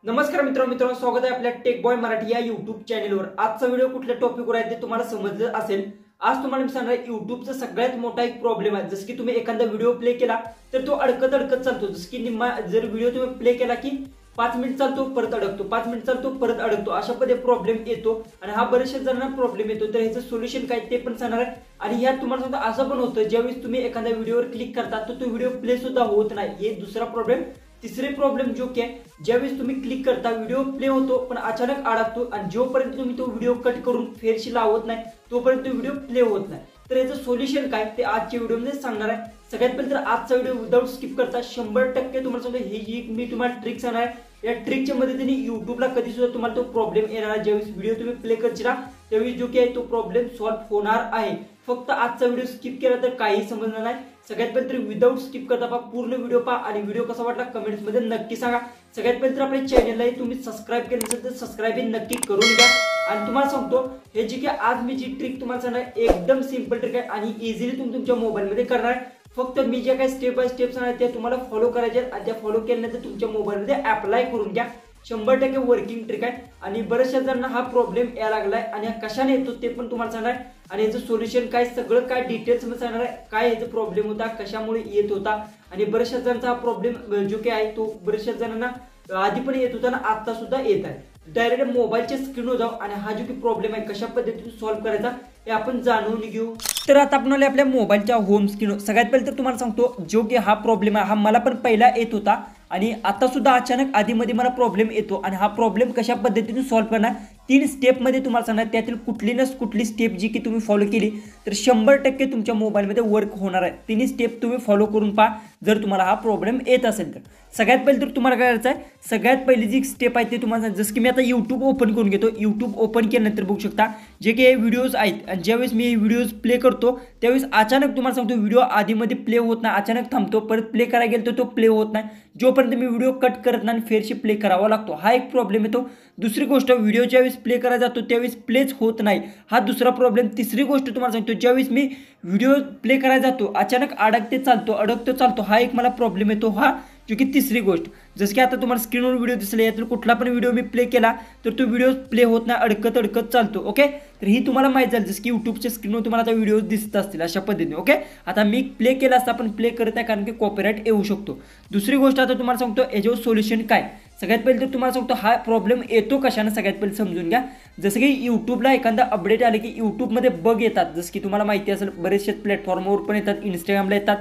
नमस्कार मित्रांनो स्वागत आहे आपल्या टेक बॉय मराठी या युट्यूब चॅनलवर। आजचा व्हिडिओ कुठल्या टॉपिकवर आहे ते तुम्हाला समजलं असेल। आज तुम्हाला मी सांगणार आहे युट्यूबचा सगळ्यात मोठा एक प्रॉब्लेम आहे। जसं की तुम्ही एखादा व्हिडिओ प्ले केला तर तो अडकत चालतो। जसं की जर व्हिडिओ तुम्ही प्ले केला की 5 मिनिट चालतो परत अडकतो, 5 मिनिट चालतो परत अडकतो, अशा पद्धतीने प्रॉब्लेम येतो आणि हा बरेचशा जणांना प्रॉब्लेम येतो। तर ह्याचं सोल्युशन काय ते पण सांगणार आहे। आणि ह्यात तुम्हाला सांगतो असं पण होतं ज्यावेळेस तुम्ही एखाद्या व्हिडिओवर क्लिक करता तर तो व्हिडिओ प्ले सुद्धा होत नाही। हे दुसरा प्रॉब्लेम। तिसरे प्रॉब्लेम जो की ज्यावेळेस तुम्ही क्लिक करता व्हिडिओ प्ले होतो पण अचानक अडकतो आणि जोपर्यंत तुम्ही तो व्हिडिओ कट करून फेरशी लावत नाही तोपर्यंत व्हिडिओ प्ले होत नाही। तर याचं सोल्युशन काय ते आजच्या व्हिडिओमध्ये सांगणार आहे। सगळ्यात पहिले तर आजचा व्हिडिओ विदाउट स्किप करता 100% तुम्हाला सांगतो ही जी मी तुम्हाला ट्रिक सांगणार आहे। या ट्रिकच्या मदतीने युट्यूबला कधी सुद्धा तुम्हाला तो प्रॉब्लेम येणार ज्यावेळेस व्हिडिओ तुम्ही प्ले करता त्यावेळेस जो की आहे तो प्रॉब्लेम सॉल्व्ह होणार आहे। फक्त आजचा व्हिडिओ स्किप केला तर काही समजणार नाही। सगळ्यात पहिले तर विदाउट स्किप करता पहा, पूर्ण व्हिडिओ पहा आणि व्हिडिओ कसा वाटला कमेंट्स मध्ये नक्की सांगा। सगळ्यात पहिले तर आपल्या चॅनलला तुम्ही सबस्क्राइब केलं नसेल तर सबस्क्राइब नक्की करून घ्या। आणि तुम्हाला सांगतो हे जी की आज मी जी ट्रिक तुम्हाला सांगणार एकदम सिंपल ट्रिक आहे आणि इझिली तुम्ही तुमच्या मोबाईल मध्ये करणार आहे। फक्त मी जे काही स्टेप बाय स्टेप सांगणार ते तुम्हाला फॉलो करायचे आणि त्या फॉलो केल्यानंतर तुमच्या मोबाईल मध्ये अप्लाय करून घ्या। 100% वर्किंग ट्रिक आहे आणि बऱ्याचशा जणांना हा प्रॉब्लेम यायला लागलाय आणि कशाने येतो ते पण तुम्हाला सांगणार आणि याचं सोल्युशन काय सगळं काय डिटेल्स मध्ये सांगणार आहे। काय याचा प्रॉब्लेम होता, कशामुळे येत होता आणि बऱ्याचशा जणांचा हा प्रॉब्लेम जो काही आहे तो बऱ्याचशा जणांना आधी पण येत होता आणि आता सुद्धा येत आहे। डायरेक्ट मोबाईलच्या स्क्रीनवर जाऊ आणि हा जो की प्रॉब्लेम आहे कशा पद्धतीने सॉल्व्ह करायचा हे आपण जाणून घेऊ। तर आता आपण आले आपल्या मोबाईलच्या होम स्क्रीनवर। सगळ्यात पहिले तर तुम्हाला सांगतो जो की हा प्रॉब्लेम आहे हा मला पण पहिला येत होता आणि आता सुद्धा अचानक आधीमध्ये मला प्रॉब्लेम येतो आणि हा प्रॉब्लेम कशा पद्धतीने सॉल्व्ह करणार 3 स्टेप मध्ये तुम्हाला सांगणार। त्यातील कुठली स्टेप जी की तुम्ही फॉलो केली तर 100% तुमच्या मोबाईलमध्ये वर्क होणार आहे। 3 स्टेप तुम्ही फॉलो करून पहा जर तुम्हाला हा प्रॉब्लेम येत असेल तर। सगळ्यात पहिले तर तुम्हाला काय करायचं आहे, सगळ्यात पहिली जी स्टेप आहे ते तुम्हाला जसं की मी आता YouTube ओपन करून घेतो। YouTube ओपन केल्यानंतर बघू शकता जे काही व्हिडिओज आहेत आणि ज्यावेळेस मी व्हिडिओज प्ले करतो त्यावेळेस अचानक तुम्हाला सांगतो व्हिडिओ आधीमध्ये प्ले होत नाही, अचानक थांबतो, परत प्ले करायला गेलो तर तो प्ले होत नाही, जोपर्यंत मी व्हिडिओ कट करत नाही फेरशी प्ले करावा लागतो। हा एक प्रॉब्लेम येतो। दुसरी गोष्ट व्हिडिओ ज्यावेळेस प्ले करायला जातो त्यावेळेस प्लेच होत नाही, हा दुसरा प्रॉब्लेम। तिसरी गोष्ट तुम्हाला सांगतो ज्यावेळेस मी व्हिडिओ प्ले करायला जातो अचानक अडकतो चालतो, हा एक मला प्रॉब्लेम येतो। हा जो की तिसरी गोष्ट जसं की आता तुम्हाला स्क्रीनवर व्हिडिओ दिसले यातून कुठला पण व्हिडिओ मी प्ले केला तर तो व्हिडिओ प्ले होत नाही, अडकत चालतो। ओके, तर ही तुम्हाला माहित झालं जसं की युट्यूबच्या स्क्रीनवर तुम्हाला आता व्हिडिओ दिसत असतील अशा पद्धतीने। ओके, आता मी प्ले केला असता पण प्ले करत आहे कारण की कॉपीराइट येऊ शकतो। दुसरी गोष्ट आता तुम्हाला सांगतो याच्यावर सोल्युशन काय। सगळ्यात पहिले तर तुम्हाला सांगतो हा प्रॉब्लेम येतो कशाने सगळ्यात पहिले समजून घ्या। जसं की युट्यूबला एखादा अपडेट आले की युट्यूबमध्ये बग येतात, जसं की तुम्हाला माहिती असेल बरेचसे प्लॅटफॉर्मवर पण येतात, इंस्टाग्रामला येतात,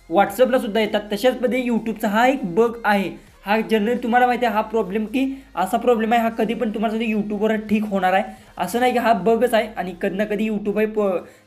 व्हॉट्सअपला सुद्धा येतात। तशाच पद्धतीने युट्यूबचा हा एक बग आहे। हा जनरली तुम्हाला माहिती आहे हा प्रॉब्लेम की असा प्रॉब्लेम आहे हा कधी पण तुम्हाला युट्यूबवर ठीक होणार आहे असं नाही की हा बगच आहे आणि कधी ना कधी युट्यूब आहे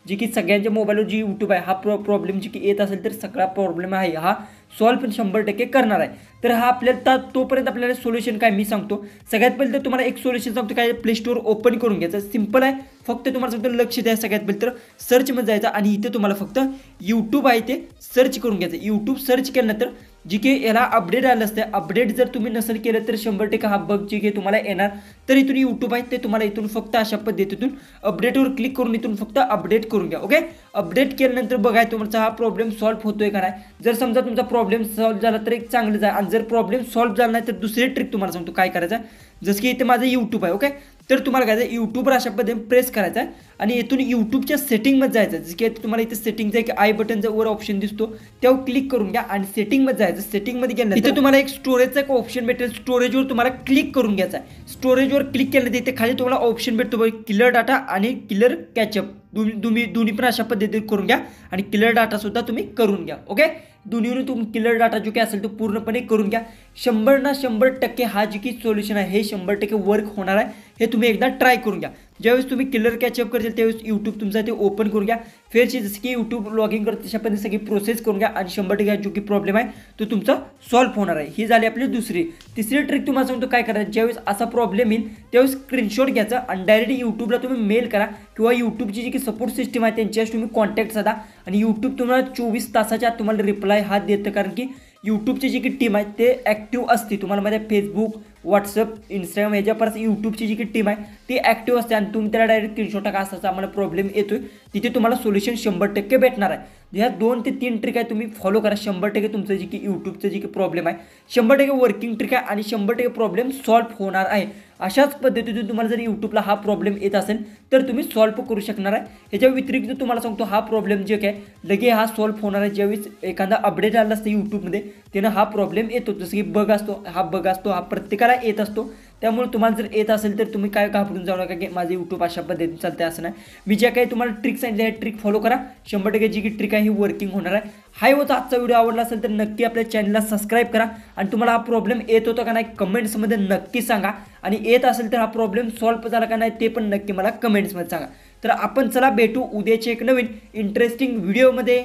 जी की सगळ्यांच्या मोबाईलवर जी युट्यूब आहे हा प्रॉब्लेम जी की येत असेल तर सगळा प्रॉब्लेम आहे हा सॉल्व्ह पण 100% करणार आहे। तर हा आपल्याला तोपर्यंत आपल्याला सोल्युशन काय मी सांगतो। सगळ्यात पहिले तर तुम्हाला एक सोल्युशन सांगतो काय, प्ले स्टोअर ओपन करून घ्यायचं, सिंपल आहे। फक्त तुम्हाला सांगतो लक्ष द्या, सगळ्यात पहिले तर सर्चमध्ये जायचं आणि इथे तुम्हाला फक्त यूट्यूब आहे ते सर्च करून घ्यायचं। यूट्यूब सर्च केल्यानंतर जी की याला अपडेट आलं असते, अपडेट जर तुम्ही नसेल केलं तर 100% हा बग जी की तुम्हाला येणार। तर इथून यूट्यूब आहे ते तुम्हाला इथून फक्त अशा पद्धतीतून अपडेटवर क्लिक करून इथून फक्त अपडेट करून घ्या। ओके, अपडेट केल्यानंतर बघा तुमचा हा प्रॉब्लेम सॉल्व्ह होतोय का नाही। जर समजा तुमचा प्रॉब्लेम सॉल्व्ह झाला तर एक चांगलं आहे आणि जर प्रॉब्लेम सॉल्व्ह झाला नाही तर दुसरी ट्रिक तुम्हाला सांगतो काय करायचं आहे। जसं की इथे माझं यूट्यूब आहे, ओके, तर तुम्हाला काय आहे यूट्यूबवर अशा पद्धतीने प्रेस करायचा आहे आणि इथून यूट्यूबच्या सेटिंगमध्ये जायचं। जसं की तुम्हाला इथे सेटिंगचा एक आय बटनचा वर ऑप्शन दिसतो त्यावर क्लिक करून घ्या आणि सेटिंगमध्ये जायचं। सेटिंगमध्ये गेल्यानंतर इथे तुम्हाला एक स्टोरेजचा एक ऑप्शन भेटेल, स्टोरेजवर तुम्हाला क्लिक करून घ्यायचा आहे। स्टोरेजवर क्लिक केल्यानंतर इथे खाली तुम्हाला ऑप्शन भेटतो क्लिअर डाटा आणि क्लिअर कॅचअप, दोन्ही पण अशा पद्धतीने करून घ्या आणि क्लिअर डाटा सुद्धा तुम्ही करून घ्या। ओके, दोन्हीवरून तुम्ही क्लिअर डाटा जो काही असेल तो पूर्णपणे करून घ्या। 100% हा जी की सोल्युशन आहे हे 100% वर्क होणार आहे। हे तुम्ही एकदा ट्राय करून घ्या। ज्यावेळेस तुम्ही क्लिअर कॅचअप करतील त्यावेळेस यूट्यूब तुमचा ते ओपन करून घ्या, फेरची जसं की यूट्यूब लॉग इन करत तशा पद्धतीने सगळी प्रोसेस करून घ्या आणि 100% जो की प्रॉब्लेम आहे तो तुमचा सॉल्व्ह होणार आहे। ही झाली आपली दुसरी। तिसरी ट्रिक तुम्हाला सांगतो काय करायचं, ज्यावेळेस असा प्रॉब्लेम येईल त्यावेळेस स्क्रीनशॉट घ्यायचा आणि डायरेक्ट यूट्यूबला तुम्ही मेल करा किंवा यूट्यूबची जी की सपोर्ट सिस्टम आहे त्यांच्याशी तुम्ही कॉन्टॅक्ट साधा आणि यूट्यूब तुम्हाला 24 तासाच्या आत तुम्हाला रिप्लाय हा देतं कारण की यूट्यूबची जी की टीम आहे ते ॲक्टिव्ह असते. तुम्हाला माहिती आहे फेसबुक, व्हॉट्सअप, इंस्टाग्राम ह्याच्यापर्यंत यूट्यूबची जी की टीम आहे ती ॲक्टिव्ह असते आणि तुम्ही त्याला डायरेक्ट स्क्रीनशॉट टाका असा आम्हाला प्रॉब्लेम येतोय, तिथे तुम्हाला सोल्युशन 100% भेटणार आहे. ह्या 2 ते 3 ट्रिक आहे तुम्ही फॉलो करा. 100% तुमचं जी की यूट्यूबचं जी की प्रॉब्लेम आहे 100% वर्किंग ट्रिक आहे आणि 100% प्रॉब्लेम सॉल्व्ह होणार आहे. अशाच पद्धतीने तुम्हाला जर यूट्यूबला हा प्रॉब्लेम येत असेल तर तुम्ही सॉल्व्ह करू शकणार आहे. ह्याच्या व्यतिरिक्त तुम्हाला सांगतो हा प्रॉब्लेम जे काय लगे हा सॉल्व्ह होणार आहे ज्यावेळेस एखादा अपडेट आला असतं यूट्यूबमध्ये त्यानं हा प्रॉब्लेम येतो. जसं की बग असतो, हा बग असतो, हा प्रत्येकाला येत असतो. त्यामुळे तुम्हाला जर येत असेल तर तुम्ही काय घाबरून जाऊ नका की माझं यूट्यूब अशा पद्धतीने चालतं असं नाही. मी ज्या काही तुम्हाला ट्रिक सांगितल्या आहे ट्रिक फॉलो करा. 100% जी की ट्रिक आहे ही वर्किंग होणार आहे. हाय होता आजचा व्हिडिओ आवडला असेल तर नक्की आपल्या चॅनलला सबस्क्राईब करा आणि तुम्हाला हा प्रॉब्लेम येत होता का नाही कमेंट्समध्ये नक्की सांगा आणि येत असेल तर हा प्रॉब्लेम सॉल्व्ह झाला का नाही ते पण नक्की मला कमेंट्समध्ये सांगा. तर आपण चला भेटू उद्याच्या एक नवीन इंटरेस्टिंग व्हिडिओमध्ये.